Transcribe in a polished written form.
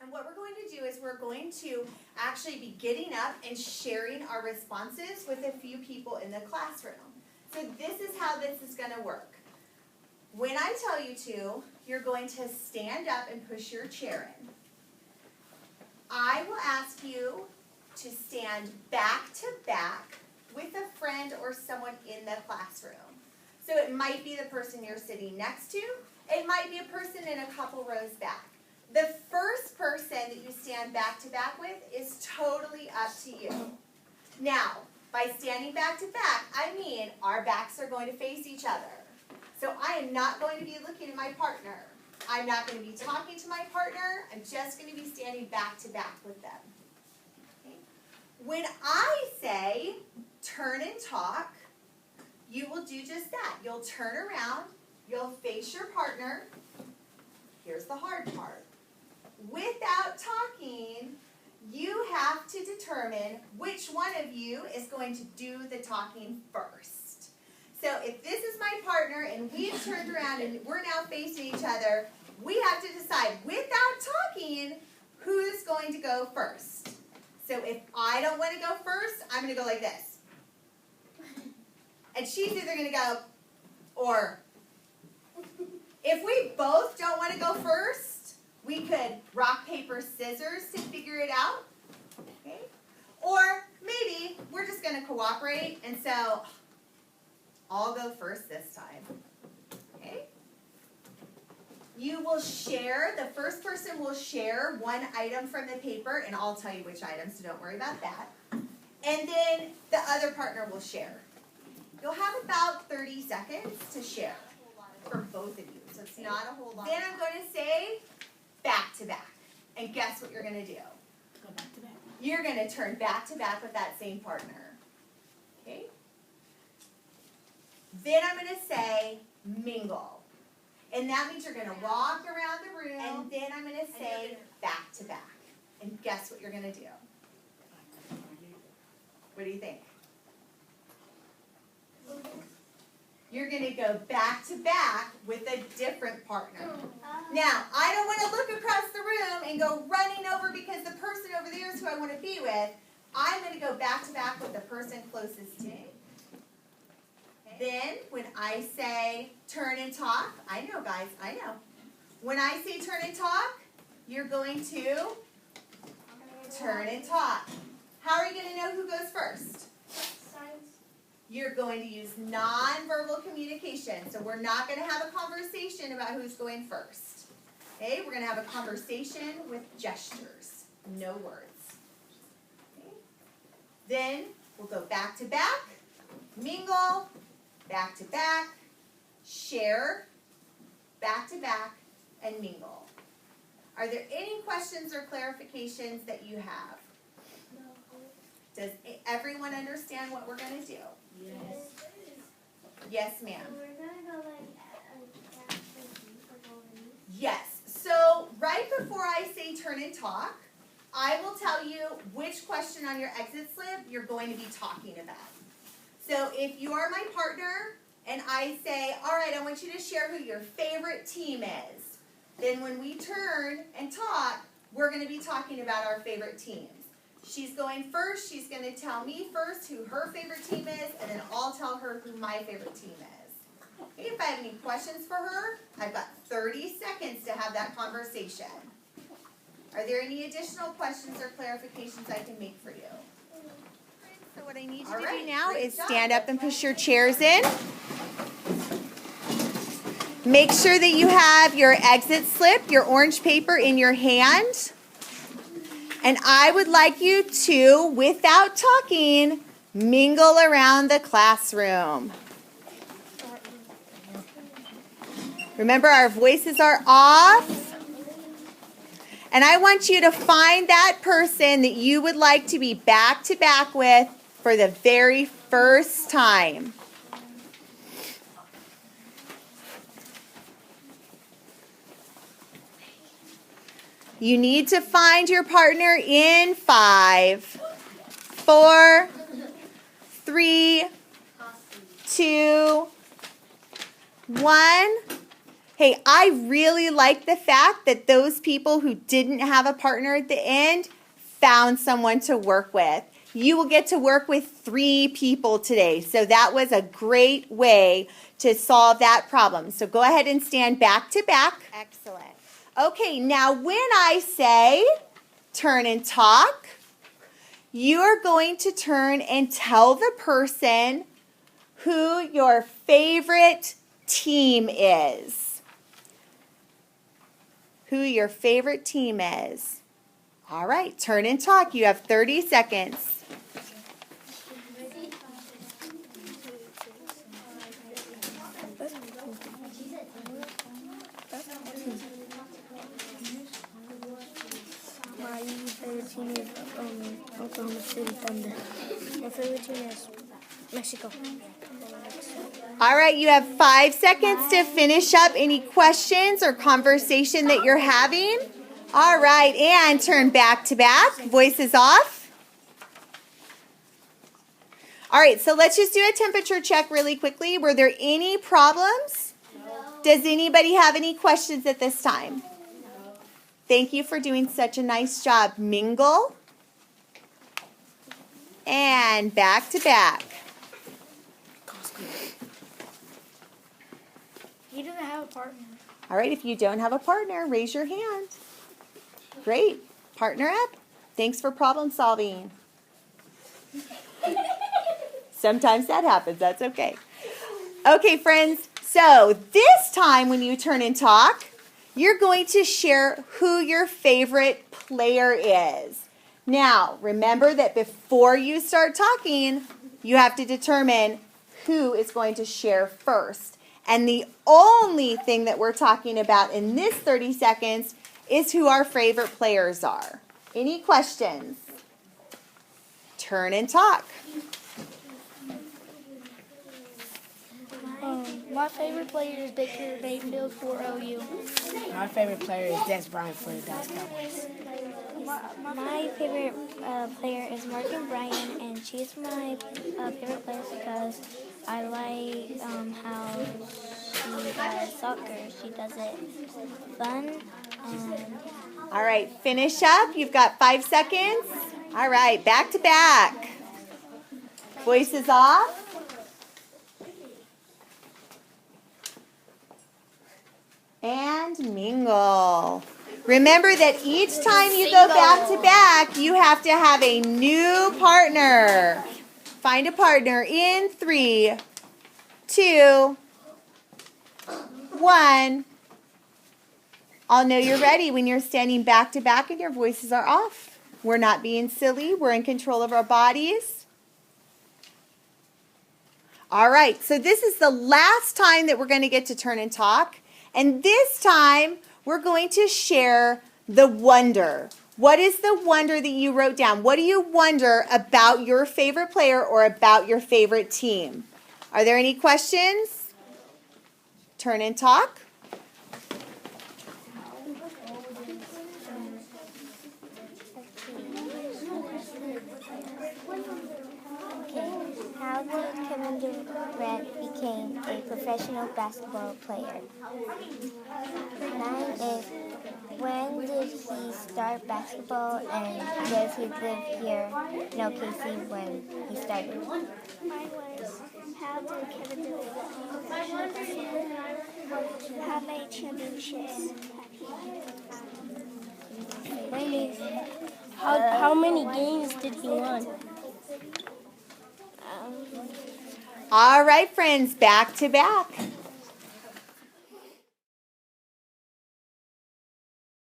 And what we're going to do is we're going to actually be getting up and sharing our responses with a few people in the classroom. So this is how this is going to work. When I tell you to, you're going to stand up and push your chair in. I will ask you to stand back to back with a friend or someone in the classroom. So it might be the person you're sitting next to. It might be a person in a couple rows back. The first person that you stand back to back with is totally up to you. Now, by standing back to back, I mean our backs are going to face each other. So I am not going to be looking at my partner. I'm not going to be talking to my partner. I'm just going to be standing back to back with them. Okay? When I say turn and talk, you will do just that. You'll turn around, you'll face your partner. Here's the hard part. Without talking, you have to determine which one of you is going to do the talking first. So if this is my partner and we've turned around and we're now facing each other, we have to decide without talking who's going to go first. So if I don't want to go first, I'm going to go like this. And she's either going to go or. If we both don't want to go first, we could rock, paper, scissors to figure it out. Okay? Or maybe we're just going to cooperate, and so I'll go first this time. Okay? You will share, the first person will share one item from the paper, and I'll tell you which item, so don't worry about that. And then the other partner will share. You'll have about 30 seconds to share for both of you, so it's not a whole lot. Then I'm going to say back to back, and guess what you're going to do? Go back to back. You're going to turn back to back with that same partner. Okay? Then I'm going to say mingle. And that means you're going to walk around the room, and then I'm going to say back to back. And guess what you're going to do? What do you think? You're going to go back to back with a different partner. Now, I don't want to look across the room and go running over because the person over there is who I want to be with. I'm going to go back to back with the person closest to me. Then, when I say turn and talk, I know, guys, I know. When I say turn and talk, you're going to turn and talk. How are you going to know who goes first? You're going to use nonverbal communication. So we're not going to have a conversation about who's going first. Okay, we're going to have a conversation with gestures, no words. Okay. Then we'll go back to back, mingle, back to back, share, back to back, and mingle. Are there any questions or clarifications that you have? No. Does everyone understand what we're going to do? Yes. Yes, ma'am. So we're going to go like Yes. So right before I say turn and talk, I will tell you which question on your exit slip you're going to be talking about. So if you are my partner and I say, all right, I want you to share who your favorite team is, then when we turn and talk, we're going to be talking about our favorite teams. She's going first. She's going to tell me first who her favorite team is, and then I'll tell her who my favorite team is. Okay, if I have any questions for her, I've got 30 seconds to have that conversation. Are there any additional questions or clarifications I can make for you? So what I need you to do now is stand up and push your chairs in. Make sure that you have your exit slip, your orange paper in your hand. And I would like you to, without talking, mingle around the classroom. Remember, our voices are off. And I want you to find that person that you would like to be back to back with for the very first time. You need to find your partner in 5, 4, 3, 2, 1. Hey, I really like the fact that those people who didn't have a partner at the end found someone to work with. You will get to work with 3 people today. So that was a great way to solve that problem. So go ahead and stand back to back. Excellent. Okay, now when I say turn and talk, you are going to turn and tell the person who your favorite team is. Who your favorite team is. All right, turn and talk. You have 30 seconds. My favorite team is Oklahoma City Thunder. My favorite team is Mexico. All right, you have 5 seconds to finish up any questions or conversation that you're having. All right, and turn back to back. Voices off. All right, so let's just do a temperature check really quickly. Were there any problems? Does anybody have any questions at this time? Thank you for doing such a nice job. Mingle. And back to back. He doesn't have a partner. All right, if you don't have a partner, raise your hand. Great. Partner up. Thanks for problem solving. Sometimes that happens. That's okay. Okay, friends. So this time when you turn and talk, you're going to share who your favorite player is. Now, remember that before you start talking, you have to determine who is going to share first. And the only thing that we're talking about in this 30 seconds is who our favorite players are. Any questions? Turn and talk. My favorite player is Baker Mayfield for OU. My favorite player is Des Bryant for the Dallas Cowboys. My favorite player is Morgan Bryan, and she's my favorite player because I like how she does soccer. She does it fun. All right, finish up. You've got 5 seconds. All right, back to back. Voices off. And mingle. Remember that each time you go back to back, you have to have a new partner. Find a partner in 3, 2, 1. I'll know you're ready when you're standing back to back and your voices are off. We're not being silly. We're in control of our bodies. All right, so this is the last time that we're going to get to turn and talk. And this time, we're going to share the wonder. What is the wonder that you wrote down? What do you wonder about your favorite player or about your favorite team? Are there any questions? Turn and talk. How did Kevin Durant become a professional basketball player? 9 is, when did he start basketball, and does he live here in OKC when he started? Mine was, how did Kevin Durant become professional basketball? How many championships have he won? How many games did he win? All right, friends, back to back.